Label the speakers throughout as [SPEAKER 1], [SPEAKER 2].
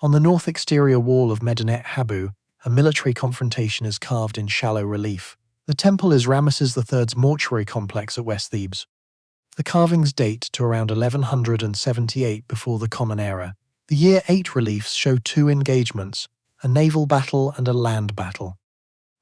[SPEAKER 1] On the north exterior wall of Medinet Habu, a military confrontation is carved in shallow relief. The temple is Ramesses III's mortuary complex at West Thebes. The carvings date to around 1178 before the Common Era. The Year 8 reliefs show two engagements, a naval battle and a land battle.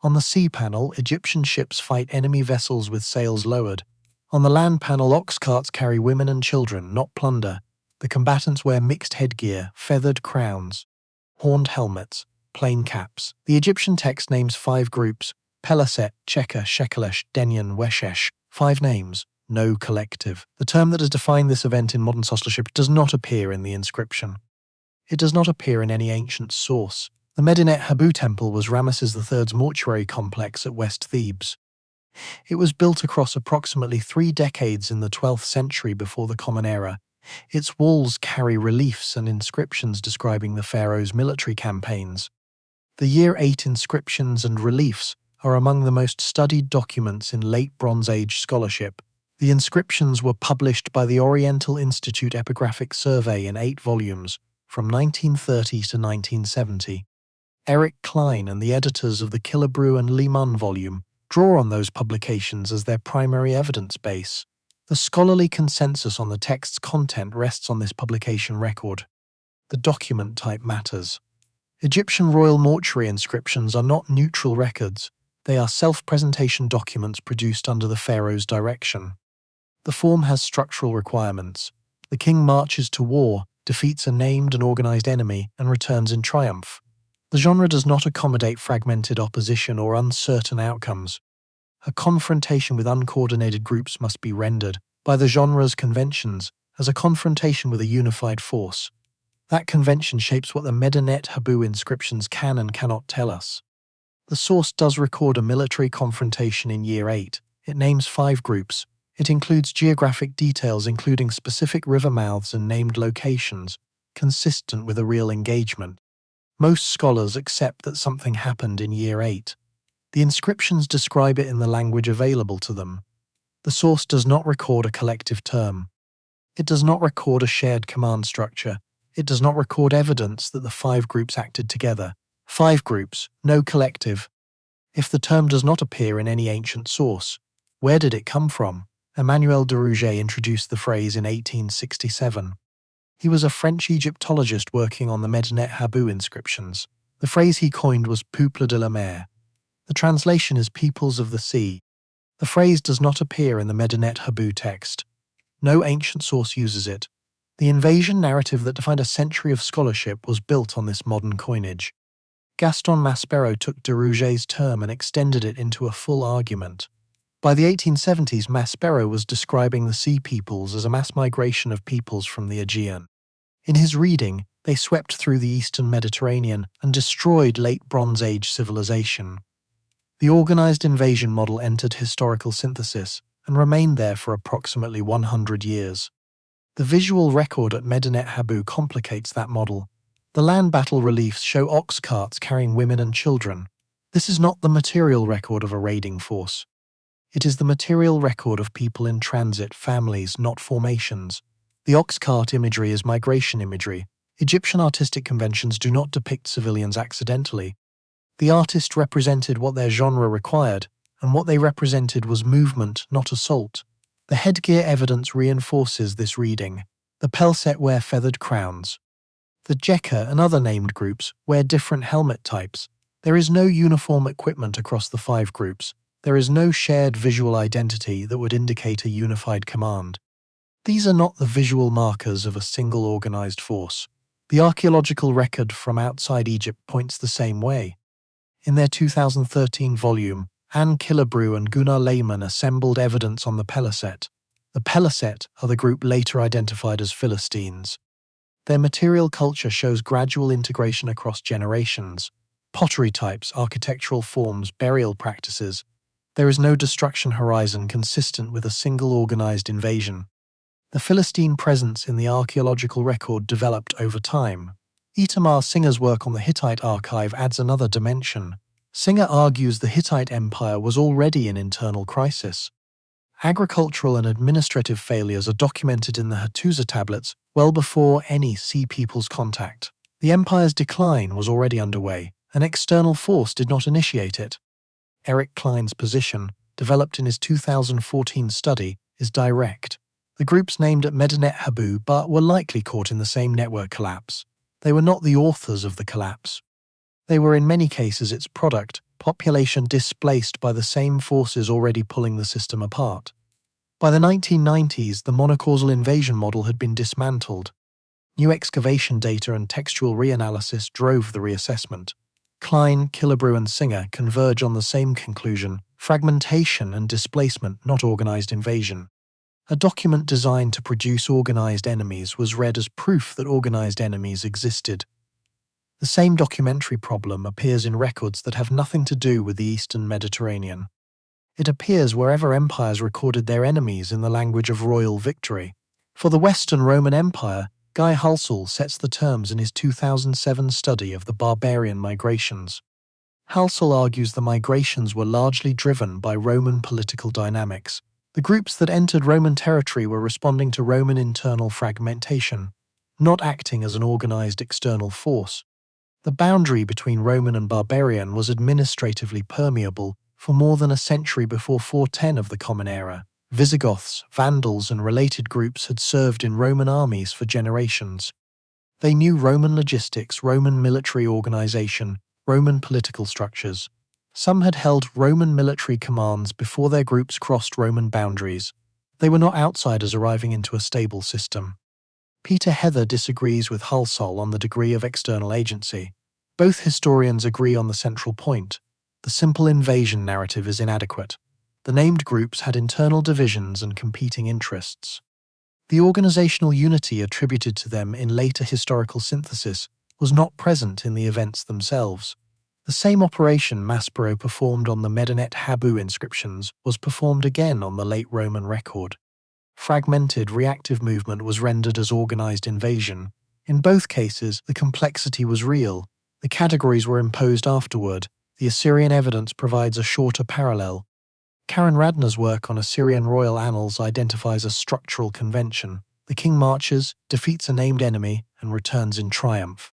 [SPEAKER 1] On the sea panel, Egyptian ships fight enemy vessels with sails lowered. On the land panel, ox carts carry women and children, not plunder. The combatants wear mixed headgear, feathered crowns, horned helmets, plain caps. The Egyptian text names 5 groups: Peleset, Tjeker, Shekelesh, Denyen, Weshesh. 5 names, no collective. The term that has defined this event in modern scholarship does not appear in the inscription. It does not appear in any ancient source. The Medinet Habu temple was Ramesses III's mortuary complex at West Thebes. It was built across approximately 3 decades in the 12th century before the Common Era. Its walls carry reliefs and inscriptions describing the pharaoh's military campaigns. The Year 8 inscriptions and reliefs are among the most studied documents in late Bronze Age scholarship. The inscriptions were published by the Oriental Institute Epigraphic Survey in 8 volumes, from 1930 to 1970. Cline and the editors of the Killebrew and Lehmann volume draw on those publications as their primary evidence base. The scholarly consensus on the text's content rests on this publication record. The document type matters. Egyptian royal mortuary inscriptions are not neutral records. They are self-presentation documents produced under the pharaoh's direction. The form has structural requirements. The king marches to war, defeats a named and organized enemy, and returns in triumph. The genre does not accommodate fragmented opposition or uncertain outcomes. A confrontation with uncoordinated groups must be rendered, by the genre's conventions, as a confrontation with a unified force. That convention shapes what the Medinet Habu inscriptions can and cannot tell us. The source does record a military confrontation in Year 8. It names 5 groups. It includes geographic details including specific river mouths and named locations, consistent with a real engagement. Most scholars accept that something happened in Year 8. The inscriptions describe it in the language available to them. The source does not record a collective term. It does not record a shared command structure. It does not record evidence that the 5 groups acted together. 5 groups, no collective. If the term does not appear in any ancient source, where did it come from? Emmanuel de Rouget introduced the phrase in 1867. He was a French Egyptologist working on the Medinet Habu inscriptions. The phrase he coined was peuple de la mer. The translation is peoples of the sea. The phrase does not appear in the Medinet Habu text. No ancient source uses it. The invasion narrative that defined a century of scholarship was built on this modern coinage. Gaston Maspero took de Rouget's term and extended it into a full argument. By the 1870s, Maspero was describing the sea peoples as a mass migration of peoples from the Aegean. In his reading, they swept through the eastern Mediterranean and destroyed late Bronze Age civilization. The organized invasion model entered historical synthesis and remained there for approximately 100 years. The visual record at Medinet Habu complicates that model. The land battle reliefs show ox carts carrying women and children. This is not the material record of a raiding force. It is the material record of people in transit, families, not formations. The ox cart imagery is migration imagery. Egyptian artistic conventions do not depict civilians accidentally. The artist represented what their genre required, and what they represented was movement, not assault. The headgear evidence reinforces this reading. The Peleset wear feathered crowns. The Tjeker and other named groups wear different helmet types. There is no uniform equipment across the 5 groups. There is no shared visual identity that would indicate a unified command. These are not the visual markers of a single organized force. The archaeological record from outside Egypt points the same way. In their 2013 volume, Killebrew and Gunnar Lehmann assembled evidence on the Peleset. The Peleset are the group later identified as Philistines. Their material culture shows gradual integration across generations. Pottery types, architectural forms, burial practices. There is no destruction horizon consistent with a single organized invasion. The Philistine presence in the archaeological record developed over time. Itamar Singer's work on the Hittite archive adds another dimension. Singer argues the Hittite Empire was already in internal crisis. Agricultural and administrative failures are documented in the Hattusa tablets well before any Sea Peoples contact. The empire's decline was already underway. An external force did not initiate it. Eric Cline's position, developed in his 2014 study, is direct. The groups named at Medinet Habu but were likely caught in the same network collapse. They were not the authors of the collapse. They were in many cases its product, population displaced by the same forces already pulling the system apart. By the 1990s, the monocausal invasion model had been dismantled. New excavation data and textual reanalysis drove the reassessment. Cline, Killebrew and Singer converge on the same conclusion: fragmentation and displacement, not organized invasion. A document designed to produce organized enemies was read as proof that organized enemies existed. The same documentary problem appears in records that have nothing to do with the Eastern Mediterranean. It appears wherever empires recorded their enemies in the language of royal victory. For the Western Roman Empire, Guy Halsall sets the terms in his 2007 study of the barbarian migrations. Halsall argues the migrations were largely driven by Roman political dynamics. The groups that entered Roman territory were responding to Roman internal fragmentation, not acting as an organized external force. The boundary between Roman and barbarian was administratively permeable for more than a century before 410 of the Common Era. Visigoths, Vandals and related groups had served in Roman armies for generations. They knew Roman logistics, Roman military organization, Roman political structures. Some had held Roman military commands before their groups crossed Roman boundaries. They were not outsiders arriving into a stable system. Peter Heather disagrees with Halsall on the degree of external agency. Both historians agree on the central point: the simple invasion narrative is inadequate. The named groups had internal divisions and competing interests. The organizational unity attributed to them in later historical synthesis was not present in the events themselves. The same operation Maspero performed on the Medinet Habu inscriptions was performed again on the late Roman record. Fragmented reactive movement was rendered as organized invasion. In both cases, the complexity was real. The categories were imposed afterward. The Assyrian evidence provides a shorter parallel. Karen Radner's work on Assyrian royal annals identifies a structural convention. The king marches, defeats a named enemy, and returns in triumph.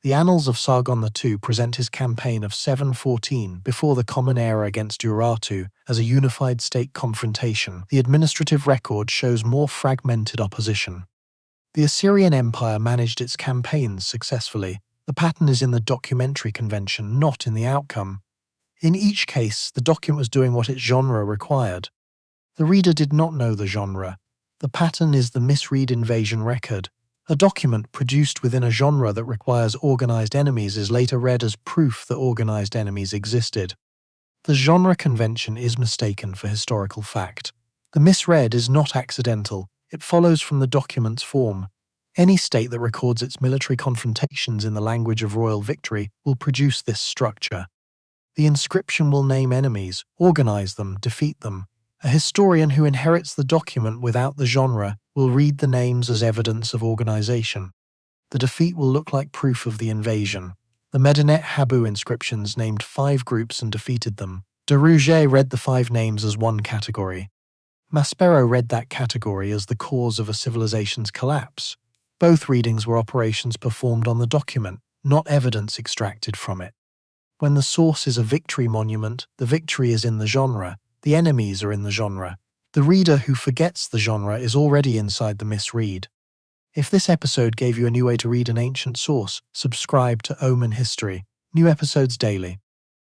[SPEAKER 1] The annals of Sargon II present his campaign of 714 before the Common Era against Urartu as a unified state confrontation. The administrative record shows more fragmented opposition. The Assyrian Empire managed its campaigns successfully. The pattern is in the documentary convention, not in the outcome. In each case, the document was doing what its genre required. The reader did not know the genre. The pattern is the misread invasion record. A document produced within a genre that requires organized enemies is later read as proof that organized enemies existed. The genre convention is mistaken for historical fact. The misread is not accidental. It follows from the document's form. Any state that records its military confrontations in the language of royal victory will produce this structure. The inscription will name enemies, organize them, defeat them. A historian who inherits the document without the genre will read the names as evidence of organization. The defeat will look like proof of the invasion. The Medinet Habu inscriptions named 5 groups and defeated them. De Rouget read the 5 names as one category. Maspero read that category as the cause of a civilization's collapse. Both readings were operations performed on the document, not evidence extracted from it. When the source is a victory monument, the victory is in the genre. The enemies are in the genre. The reader who forgets the genre is already inside the misread. If this episode gave you a new way to read an ancient source, subscribe to Omen History. New episodes daily.